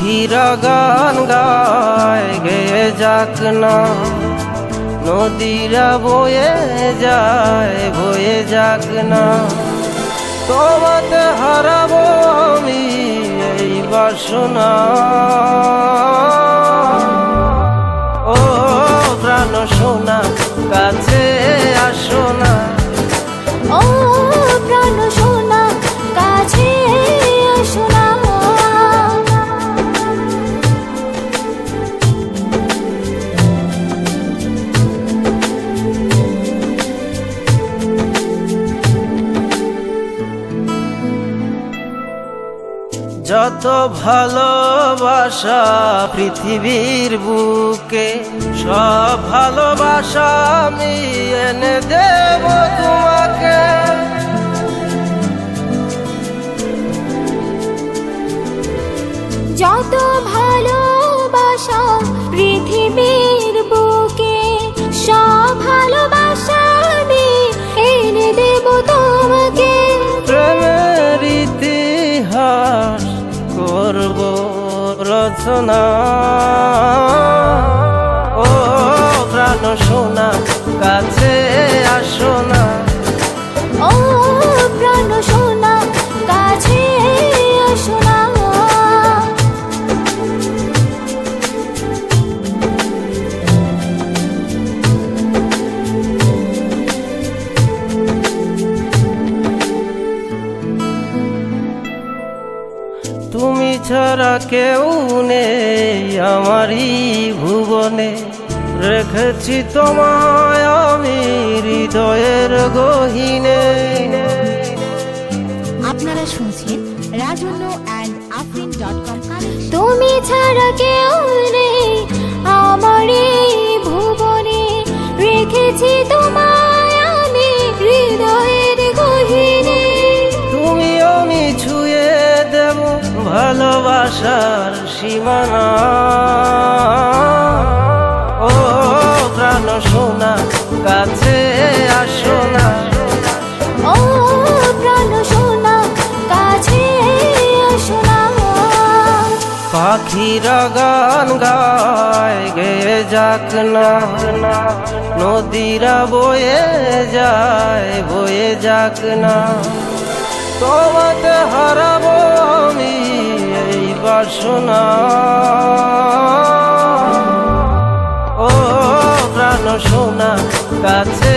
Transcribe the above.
পাখিরা গান গায় গেয়ে যাক না, নদীরা বয়ে যাক না। তোমাতে হারাবো আমি এই বাসনা। ও প্রাণ সোনা কাছে আসো না, ও প্রাণ সোনা কাছে আসো না। যত ভালোবাসা পৃথিবীর বুকে, সব ভালোবাসা আমি এনে দেব তোমাকে। যত ভালোবাসা পৃথিবীর বুকে, সব ভালোবাসা আমি এনে দেব তোমাকে। প্রেমের ইতিহাস করব রচনা। ও প্রাণ সোনা কাছে আসো না, ও প্রাণ সোনা কাছে আসো না। তুমি ছাড়া কেউ নেই আমারই ভুবনে, রেখেছি তোমায় আমি হৃদয়ের গহীনে। আপনারা শুনছেন rajonno&afrin.com। তুমি ছাড়া কেউ নেই আমার এই ভুবনে, রেখেছি তোমায় আমি হৃদয়ের গহীনে। তুমি আমি ছুঁয়ে দেব ভালোবাসার সীমানা। ও প্রাণ সোনা কাছে আসো না, ও প্রাণ সোনা কাছে আসো না। পাখিরা গান গায় গেয়ে যাক না, নদীরা বয়ে যাক না। তোমাতে হারাবো আমি এই বাসনা। ও প্রাণ সোনা কাছে